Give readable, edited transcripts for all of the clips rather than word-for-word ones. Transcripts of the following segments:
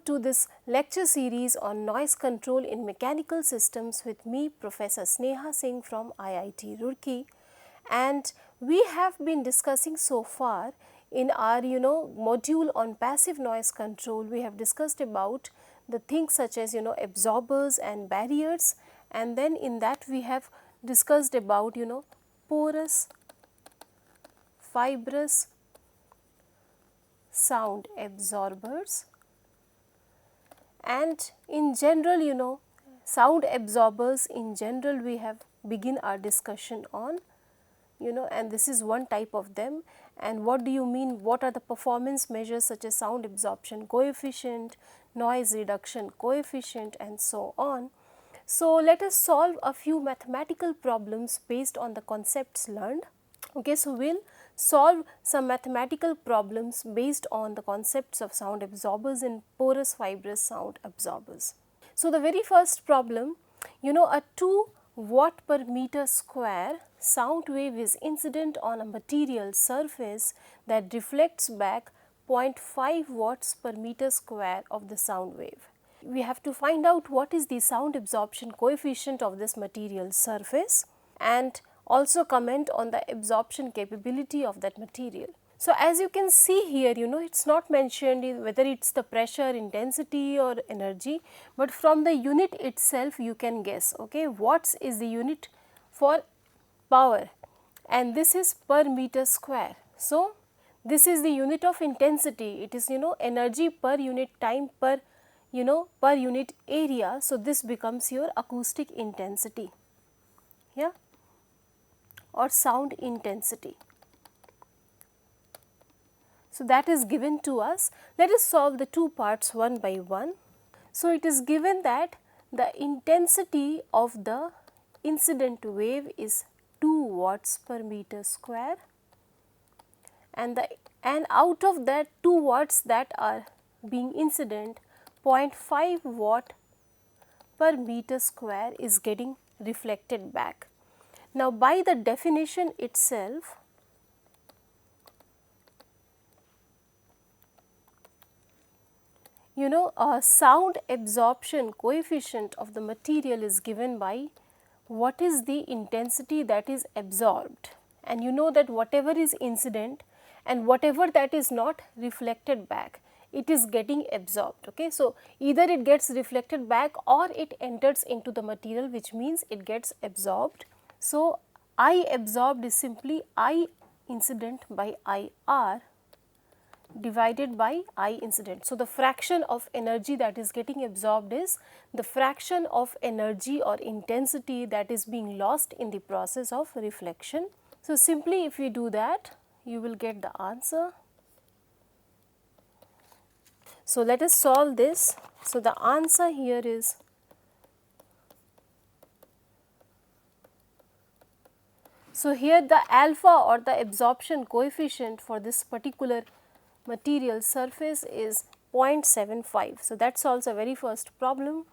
to this lecture series on noise control in mechanical systems with me, Professor Sneha Singh from IIT Roorkee, and we have been discussing so far in our module on passive noise control. We have discussed about the things such as absorbers and barriers, and then in that we have discussed about porous, fibrous sound absorbers, and in general sound absorbers in general we have begin our discussion on and this is one type of them. And what do you mean, what are the performance measures such as sound absorption coefficient, noise reduction coefficient, and so on. So, let us solve a few mathematical problems based on the concepts learned. Okay, so we will solve some mathematical problems based on the concepts of sound absorbers and porous fibrous sound absorbers. So, the very first problem, a 2 watt per meter square sound wave is incident on a material surface that reflects back 0.5 watts per meter square of the sound wave. We have to find out what is the sound absorption coefficient of this material surface and also comment on the absorption capability of that material. So, as you can see here, it is not mentioned whether it is the pressure, intensity or energy, but from the unit itself you can guess, okay, watts is the unit for power and this is per meter square. So, this is the unit of intensity, it is energy per unit time per per unit area. So, this becomes your acoustic intensity, yeah, or sound intensity. So, that is given to us. Let us solve the two parts one by one. So, it is given that the intensity of the incident wave is 2 watts per meter square, and out of that 2 watts that are being incident, 0.5 watt per meter square is getting reflected back. Now, by the definition itself, a sound absorption coefficient of the material is given by what is the intensity that is absorbed, and you know that whatever is incident and whatever that is not reflected back, it is getting absorbed. Okay. So, either it gets reflected back or it enters into the material, which means it gets absorbed. So, I absorbed is simply I incident by IR divided by I incident. So, the fraction of energy that is getting absorbed is the fraction of energy or intensity that is being lost in the process of reflection. So, simply if we do that, you will get the answer. So, let us solve this. So, the answer here is here the alpha or the absorption coefficient for this particular material surface is 0.75. So, that solves a very first problem.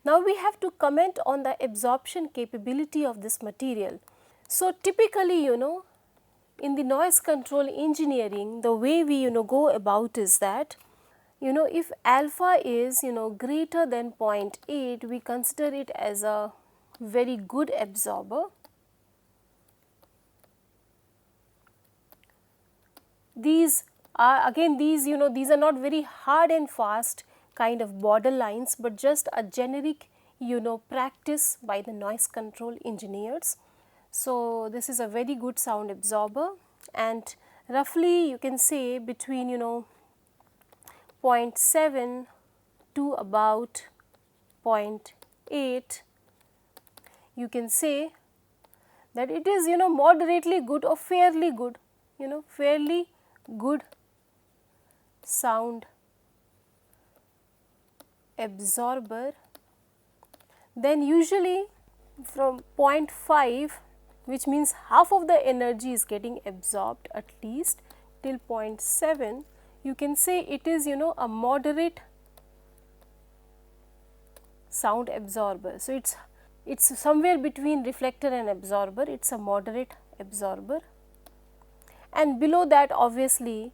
Now, we have to comment on the absorption capability of this material. So, typically in the noise control engineering, the way we go about is that if alpha is greater than 0.8, we consider it as a very good absorber. These are again these are not very hard and fast kind of borderlines, but just a generic practice by the noise control engineers. So, this is a very good sound absorber, and roughly you can say between 0.7 to about 0.8, you can say that it is moderately good or fairly good, fairly good sound absorber. Then usually from 0.5, which means half of the energy is getting absorbed at least, till 0.7, you can say it is a moderate sound absorber. So, it's somewhere between reflector and absorber, it's a moderate absorber. And below that, obviously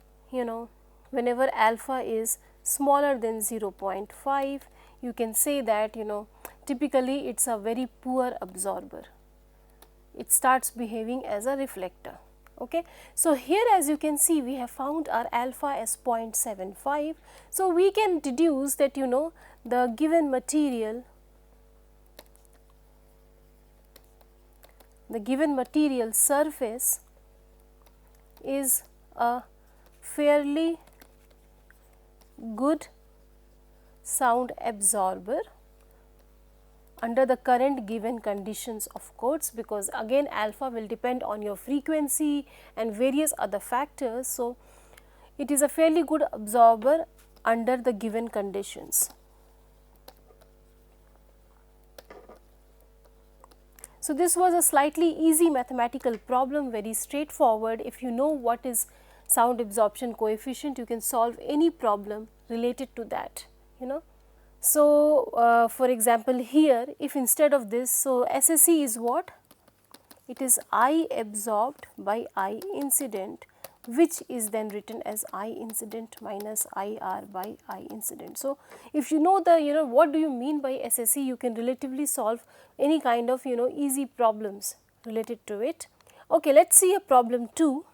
whenever alpha is smaller than 0.5, you can say that typically it is a very poor absorber. It starts behaving as a reflector. Okay. So, here as you can see, we have found our alpha as 0.75. So, we can deduce that the given material, surface is a fairly good sound absorber under the current given conditions, of course, because again alpha will depend on your frequency and various other factors. So, it is a fairly good absorber under the given conditions. So, this was a slightly easy mathematical problem, very straightforward. If you know what is sound absorption coefficient, you can solve any problem related to that, So, for example, here if instead of this, so SSE is what? It is I absorbed by I incident, which is then written as I incident minus IR by I incident. So, if you know the what do you mean by SSE, you can relatively solve any kind of easy problems related to it. Okay, let us see a problem 2.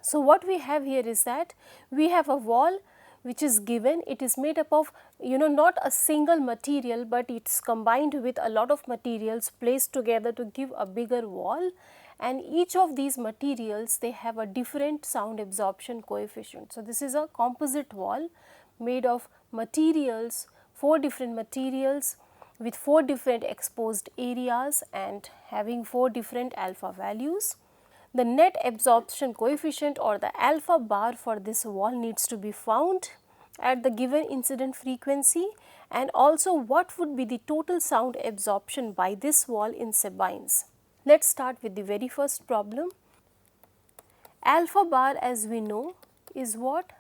So, what we have here is that we have a wall which is given. It is made up of not a single material, but it is combined with a lot of materials placed together to give a bigger wall, and each of these materials, they have a different sound absorption coefficient. So, this is a composite wall made of materials, 4 different materials with 4 different exposed areas and having 4 different alpha values. The net absorption coefficient or the alpha bar for this wall needs to be found at the given incident frequency, and also what would be the total sound absorption by this wall in Sabines. Let us start with the very first problem. Alpha bar, as we know, is what?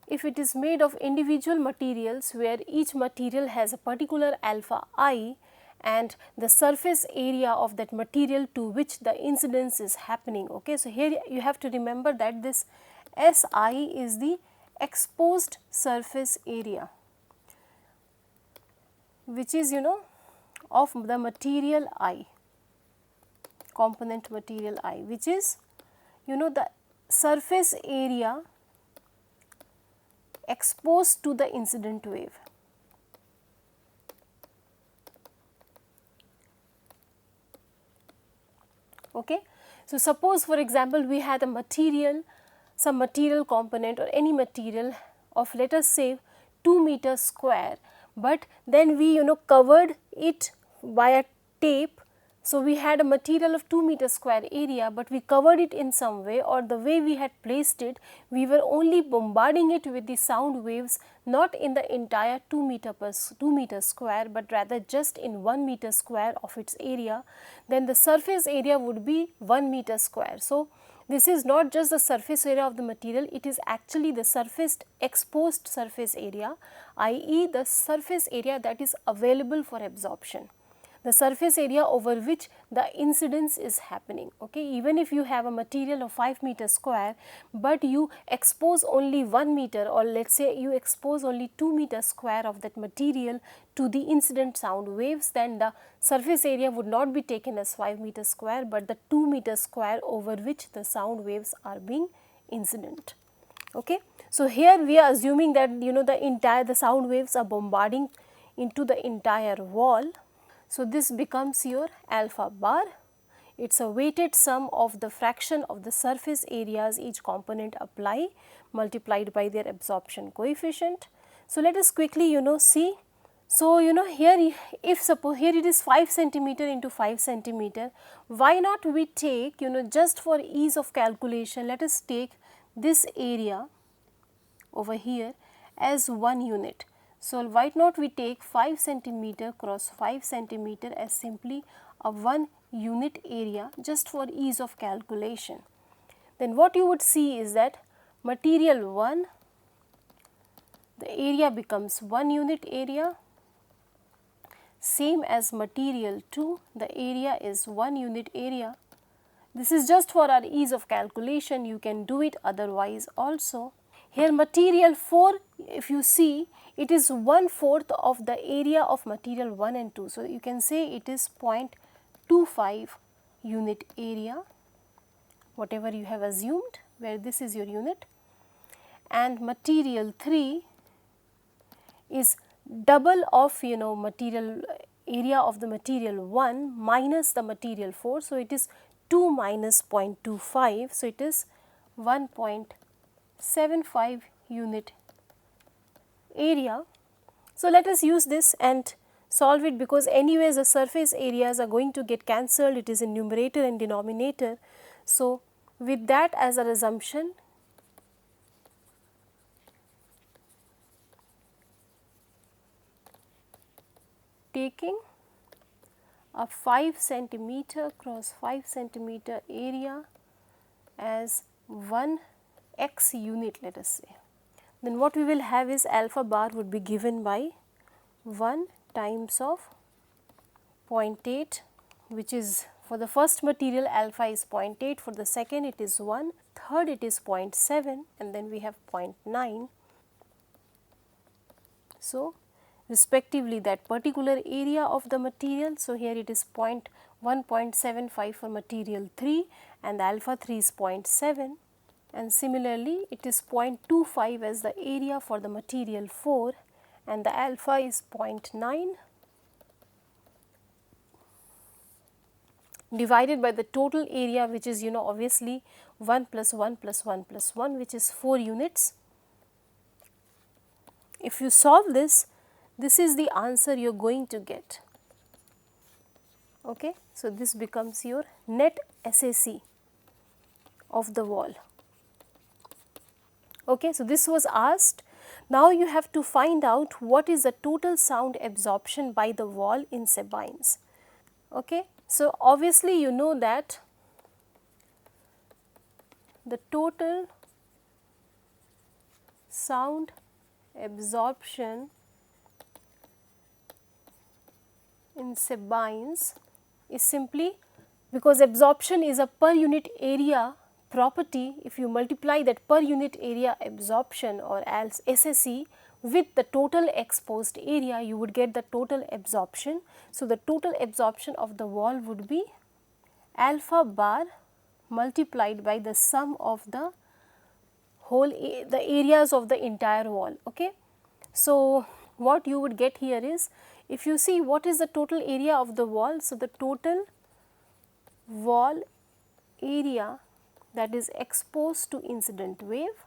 If it is made of individual materials where each material has a particular alpha I, and the surface area of that material to which the incidence is happening. Okay. So, here you have to remember that this SI is the exposed surface area, which is of the material I, component material I, which is the surface area exposed to the incident wave. Okay. So, suppose for example, we had a material, some material component or any material of let us say 2 meters square, but then we covered it by a tape. So, we had a material of 2 meter square area, but we covered it in some way, or the way we had placed it, we were only bombarding it with the sound waves not in the entire 2 meter square, but rather just in 1 meter square of its area, then the surface area would be 1 meter square. So, this is not just the surface area of the material, it is actually the exposed surface area, i.e. the surface area that is available for absorption, the surface area over which the incidence is happening. Okay. Even if you have a material of 5 meter square, but you expose only 1 meter, or let us say you expose only 2 meter square of that material to the incident sound waves, then the surface area would not be taken as 5 meter square, but the 2 meter square over which the sound waves are being incident. Okay. So, here we are assuming that the sound waves are bombarding into the entire wall. So, this becomes your alpha bar. It is a weighted sum of the fraction of the surface areas each component apply multiplied by their absorption coefficient. So, let us quickly see. So, here if suppose here it is 5 centimeter into 5 centimeter, why not we take just for ease of calculation, let us take this area over here as 1 unit. So, why not we take 5 centimeter cross 5 centimeter as simply a 1 unit area just for ease of calculation. Then what you would see is that material 1, the area becomes 1 unit area, same as material 2, the area is 1 unit area. This is just for our ease of calculation, you can do it otherwise also. Here material 4, if you see, it is 1/4 of the area of material 1 and 2. So, you can say it is 0.25 unit area, whatever you have assumed, where this is your unit, and material 3 is double of material area of the material 1 minus the material 4. So, it is 2 minus 0.25. So, it is 1.75 unit area. So, let us use this and solve it, because anyways the surface areas are going to get cancelled, it is in numerator and denominator. So, with that as an assumption, taking a 5 centimeter cross 5 centimeter area as 1 x unit, let us say, then what we will have is alpha bar would be given by 1 times of 0.8, which is for the first material alpha is 0.8, for the second it is 1, third it is 0.7, and then we have 0.9. So, respectively that particular area of the material. So, here it is 1.75 for material 3 and the alpha 3 is 0.7, and similarly it is 0.25 as the area for the material 4 and the alpha is 0.9 divided by the total area, which is obviously 1 plus 1 plus 1 plus 1, which is 4 units. If you solve this, this is the answer you are going to get. Okay. So, this becomes your net SAC of the wall. Okay. So, this was asked. Now, you have to find out what is the total sound absorption by the wall in Sabines. Okay. So, obviously, you know that the total sound absorption in Sabines is simply, because absorption is a per unit area property, if you multiply that per unit area absorption or else SSE with the total exposed area, you would get the total absorption. So, the total absorption of the wall would be alpha bar multiplied by the sum of the whole the areas of the entire wall. Okay. So, what you would get here is, if you see what is the total area of the wall. So, the total wall area that is exposed to incident wave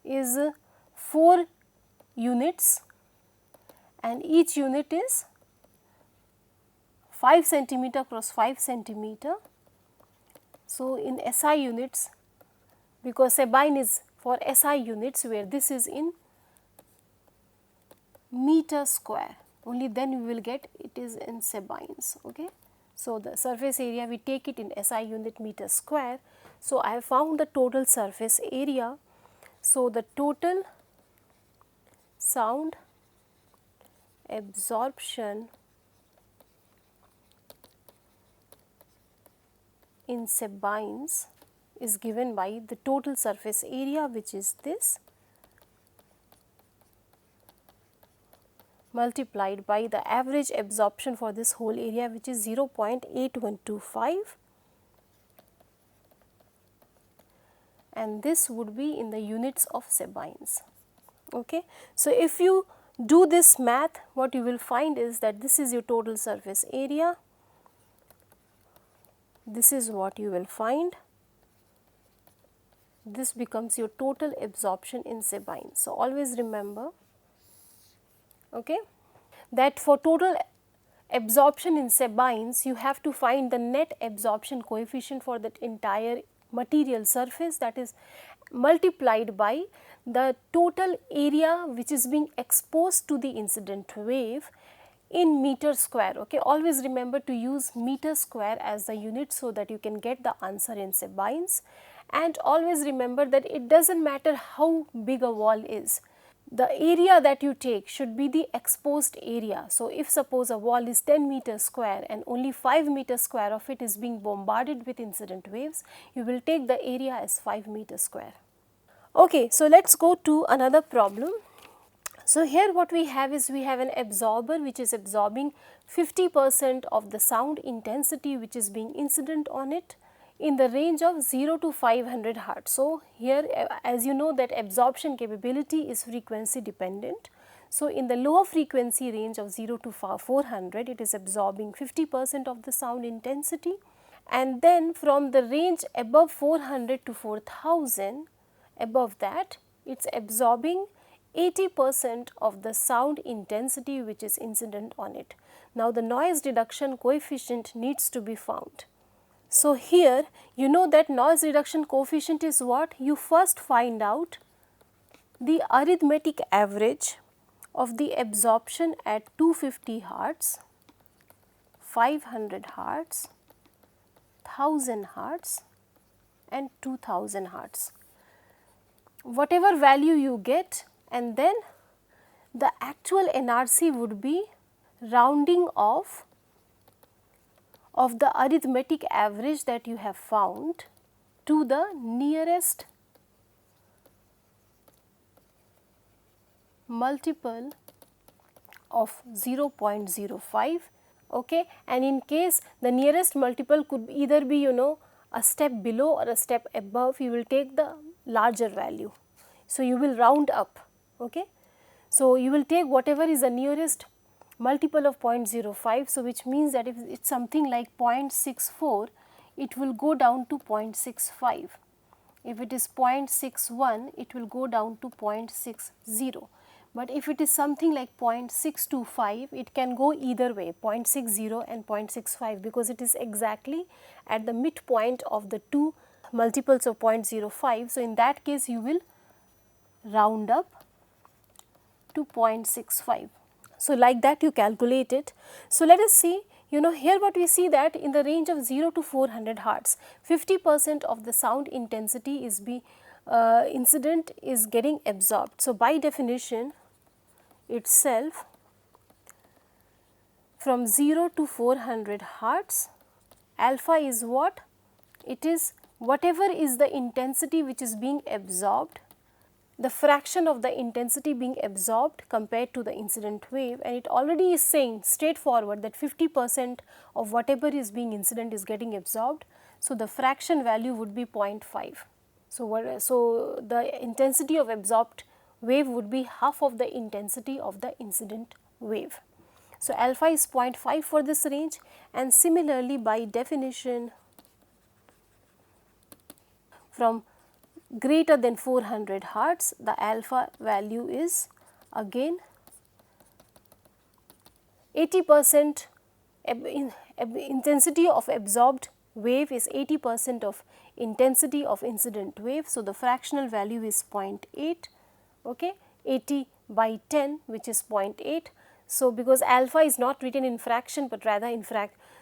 is 4 units, and each unit is 5 centimeter cross 5 centimeter. So, in SI units, because Sabine is for SI units, where this is in meter square, only then we will get it is in Sabines. Okay. So, the surface area we take it in SI unit meter square. So, I have found the total surface area. So, the total sound absorption in Sabines is given by the total surface area, which is this, multiplied by the average absorption for this whole area, which is 0.8125, and this would be in the units of Sabines. Okay. So, if you do this math, what you will find is that this is your total surface area, this is what you will find, this becomes your total absorption in Sabines. So, always remember, okay, that for total absorption in Sabines, you have to find the net absorption coefficient for that entire material surface, that is multiplied by the total area which is being exposed to the incident wave in meter square. Okay. Always remember to use meter square as the unit, so that you can get the answer in Sabines, and always remember that it does not matter how big a wall is. the area that you take should be the exposed area. So, if suppose a wall is 10 meters square and only 5 meters square of it is being bombarded with incident waves, you will take the area as 5 meters square. Okay, so let us go to another problem. So, here what we have is we have an absorber which is absorbing 50% of the sound intensity which is being incident on it in the range of 0 to 500 hertz. So, here as you know that absorption capability is frequency dependent. So, in the lower frequency range of 0 to 400 it is absorbing 50% of the sound intensity, and then from the range above 400 to 4000, above that it is absorbing 80% of the sound intensity which is incident on it. Now, the noise reduction coefficient needs to be found. So, here you know that noise reduction coefficient is what? You first find out the arithmetic average of the absorption at 250 hertz, 500 hertz, 1000 hertz and 2000 hertz. Whatever value you get, and then the actual NRC would be rounding off of the arithmetic average that you have found to the nearest multiple of 0.05, okay, and in case the nearest multiple could either be a step below or a step above, you will take the larger value. So, you will round up, okay. So, you will take whatever is the nearest multiple of 0.05. So, which means that if it is something like 0.64, it will go down to 0.65. If it is 0.61, it will go down to 0.60. But if it is something like 0.625, it can go either way, 0.60 and 0.65, because it is exactly at the midpoint of the two multiples of 0.05. So, in that case you will round up to 0.65. So, like that you calculate it. So, let us see, here what we see that in the range of 0 to 400 hertz, 50% of the sound intensity is incident is getting absorbed. So, by definition itself, from 0 to 400 hertz, alpha is what? It is whatever is the intensity which is being absorbed, the fraction of the intensity being absorbed compared to the incident wave, and it already is saying straightforward that 50% of whatever is being incident is getting absorbed. So, the fraction value would be 0.5. So, the intensity of absorbed wave would be half of the intensity of the incident wave. So, alpha is 0.5 for this range, and similarly by definition from greater than 400 hertz, the alpha value is again 80%, intensity of absorbed wave is 80% of intensity of incident wave. So, the fractional value is 0.8, okay, 80 by 10, which is 0.8. So, because alpha is not written in fraction, but rather in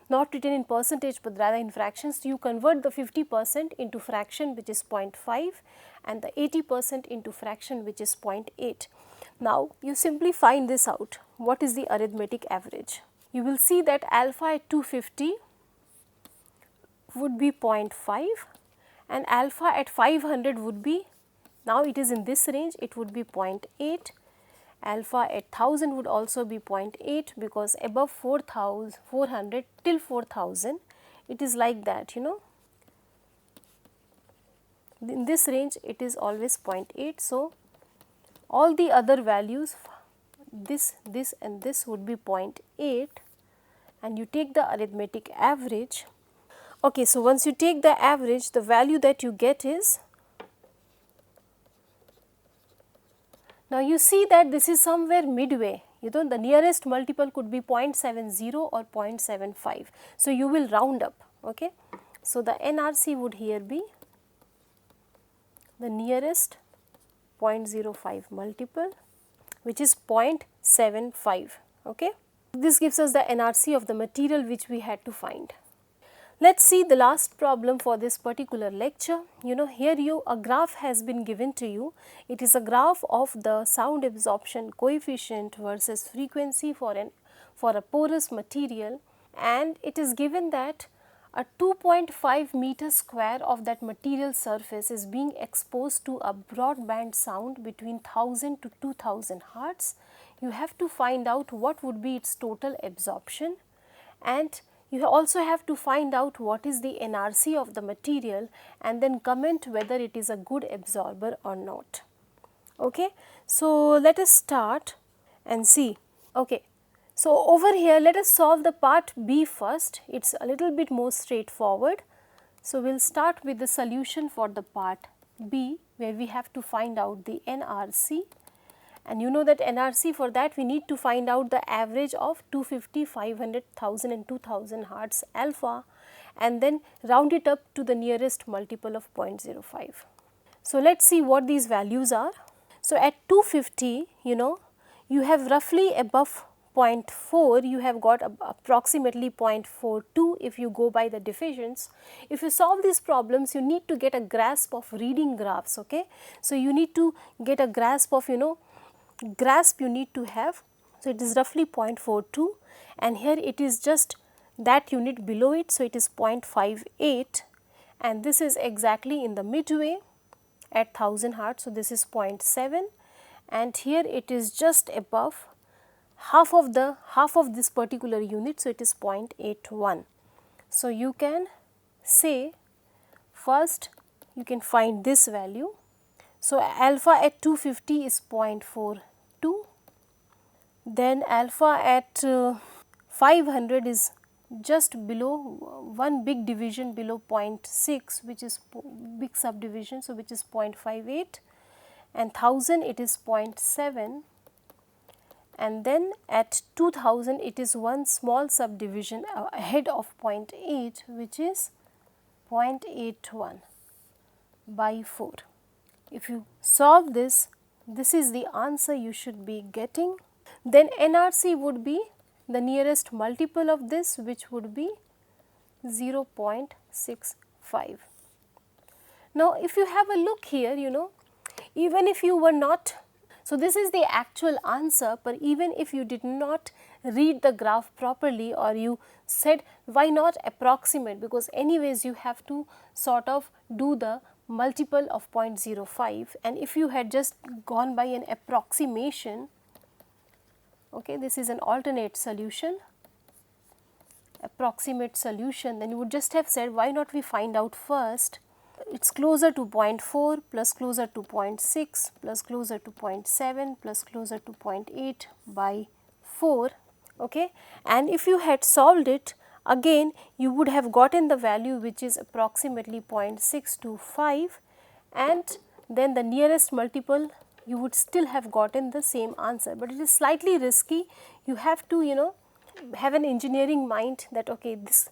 not written in percentage, but rather in fractions, so you convert the 50% into fraction, which is 0.5, and the 80% into fraction, which is 0.8. Now, you simply find this out. What is the arithmetic average? You will see that alpha at 250 would be 0.5 and alpha at 500 would be, now it is in this range, it would be 0.8. Alpha at 1000 would also be 0.8, because above 400 till 4000 it is like that, in this range it is always 0.8. So, all the other values, this and this would be 0.8, and you take the arithmetic average. Okay, so once you take the average, the value that you get is, now you see that this is somewhere midway, the nearest multiple could be 0.70 or 0.75. So, you will round up, okay. So, the NRC would here be the nearest 0.05 multiple, which is 0.75, okay. This gives us the NRC of the material which we had to find. Let us see the last problem for this particular lecture. Here a graph has been given to you. It is a graph of the sound absorption coefficient versus frequency for a porous material, and it is given that a 2.5 meter square of that material surface is being exposed to a broadband sound between 1000 to 2000 hertz. You have to find out what would be its total absorption, and you also have to find out what is the NRC of the material and then comment whether it is a good absorber or not. Okay. So, let us start and see. Okay. So, over here let us solve the part B first. It is a little bit more straightforward. So, we will start with the solution for the part B, where we have to find out the NRC. And you know that NRC, for that we need to find out the average of 250, 500, 1000 and 2000 hertz alpha, and then round it up to the nearest multiple of 0.05. So, let us see what these values are. So, at 250, you have roughly above 0.4, you have got approximately 0.42 if you go by the divisions. If you solve these problems, you need to get a grasp of reading graphs. Okay. So, you need to get a grasp of you need to have. So, it is roughly 0.42, and here it is just that unit below it. So, it is 0.58, and this is exactly in the midway at 1000 hertz. So, this is 0.7, and here it is just above half of this particular unit. So, it is 0.81. So, you can say first you can find this value. So, alpha at 250 is 0.42, then alpha at 500 is just below one big division below 0.6, which is big subdivision, so which is 0.58, and 1000 it is 0.7, and then at 2000 it is one small subdivision ahead of 0.8, which is 0.81 by 4. If you solve this, this is the answer you should be getting. Then NRC would be the nearest multiple of this, which would be 0.65. Now, if you have a look here, even if you were not, so this is the actual answer, but even if you did not read the graph properly, or you said why not approximate, because anyways you have to sort of do the multiple of 0.05, and if you had just gone by an approximation, okay, this is an alternate solution, approximate solution, then you would just have said why not we find out first. It is closer to 0.4 plus closer to 0.6 plus closer to 0.7 plus closer to 0.8 by 4, okay. And if you had solved it, again you would have gotten the value which is approximately 0.625, and then the nearest multiple you would still have gotten the same answer, but it is slightly risky. You have to have an engineering mind that okay, this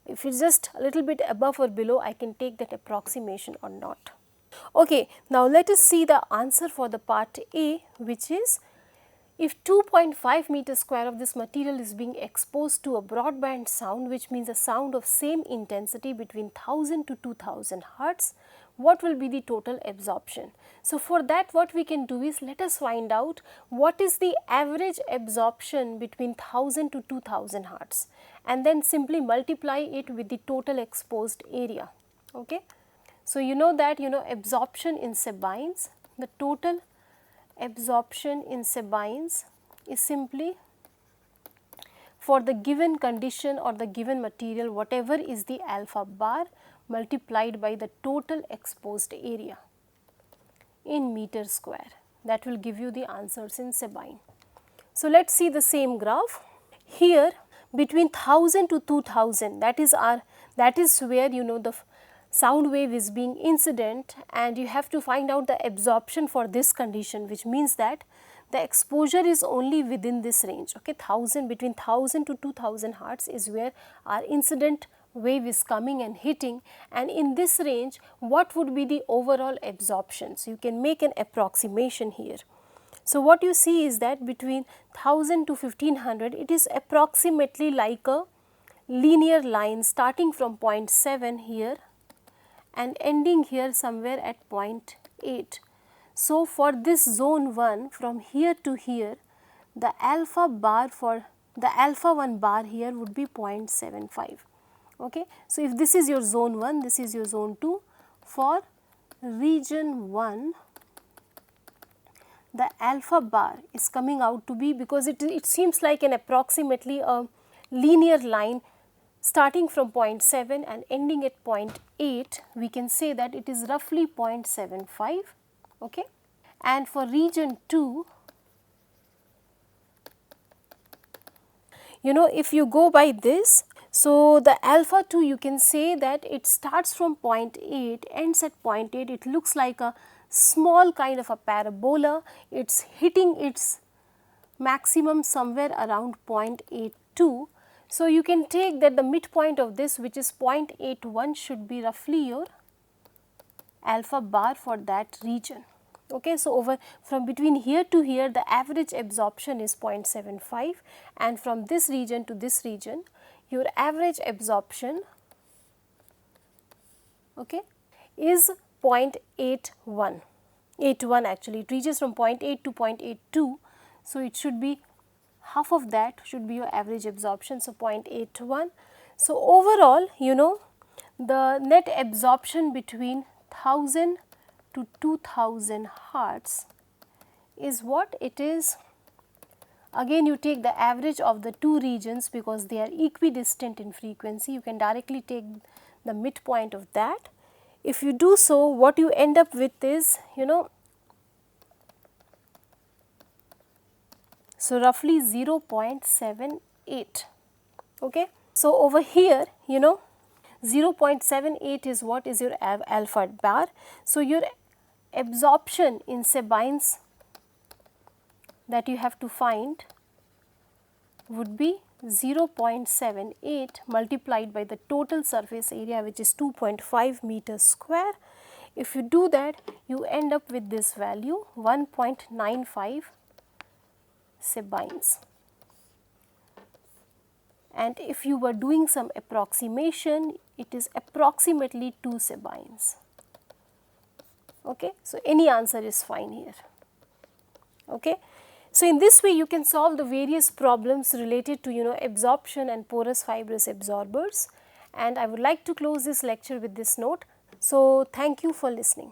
if it is just a little bit above or below, I can take that approximation or not. Okay, now let us see the answer for the part A, which is if 2.5 meter square of this material is being exposed to a broadband sound, which means a sound of same intensity between 1000 to 2000 hertz, what will be the total absorption? So, for that what we can do is let us find out what is the average absorption between 1000 to 2000 hertz, and then simply multiply it with the total exposed area. Okay. So, you know that absorption in Sabines, the total absorption in Sabines is simply for the given condition or the given material, whatever is the alpha bar multiplied by the total exposed area in meter square. That will give you the answers in Sabine. So, let us see the same graph. Here between 1000 to 2000, that is where the sound wave is being incident, and you have to find out the absorption for this condition, which means that the exposure is only within this range. Okay, between 1000 to 2000 hertz is where our incident wave is coming and hitting, and in this range what would be the overall absorption. So, you can make an approximation here. So, what you see is that between 1000 to 1500 it is approximately like a linear line starting from point 7 here and ending here somewhere at point 8. So, for this zone 1 from here to here, the alpha bar for the alpha 1 bar here would be 0.75. Okay. So, if this is your zone 1, this is your zone 2. For region 1, the alpha bar is coming out to be, because it seems like an approximately a linear line starting from point 7 and ending at point 8, we can say that it is roughly 0.75. Okay. And for region 2, you know, if you go by this, so the alpha 2, you can say that it starts from point 8, ends at point 8, it looks like a small kind of a parabola, it is hitting its maximum somewhere around 0.82. So, you can take that the midpoint of this, which is 0.81, should be roughly your alpha bar for that region. Okay. So, over from between here to here, the average absorption is 0.75, and from this region to this region, your average absorption, okay, is 0.81. 81 actually, it reaches from 0.8 to 0.82. So, it should be half of that should be your average absorption. So, 0.81. So, overall, you know, the net absorption between 1000 to 2000 hertz is what it is. Again, you take the average of the two regions because they are equidistant in frequency. You can directly take the midpoint of that. If you do so, what you end up with is, you know, so roughly 0.78. Okay. So, over here, you know, 0.78 is what is your alpha bar. So, your absorption in Sabines that you have to find would be 0.78 multiplied by the total surface area, which is 2.5 meters square. If you do that, you end up with this value 1.95 Sabines. And if you were doing some approximation, it is approximately 2 Sabines. Okay. So, any answer is fine here. Okay. So, in this way you can solve the various problems related to, you know, absorption and porous fibrous absorbers, and I would like to close this lecture with this note. So, thank you for listening.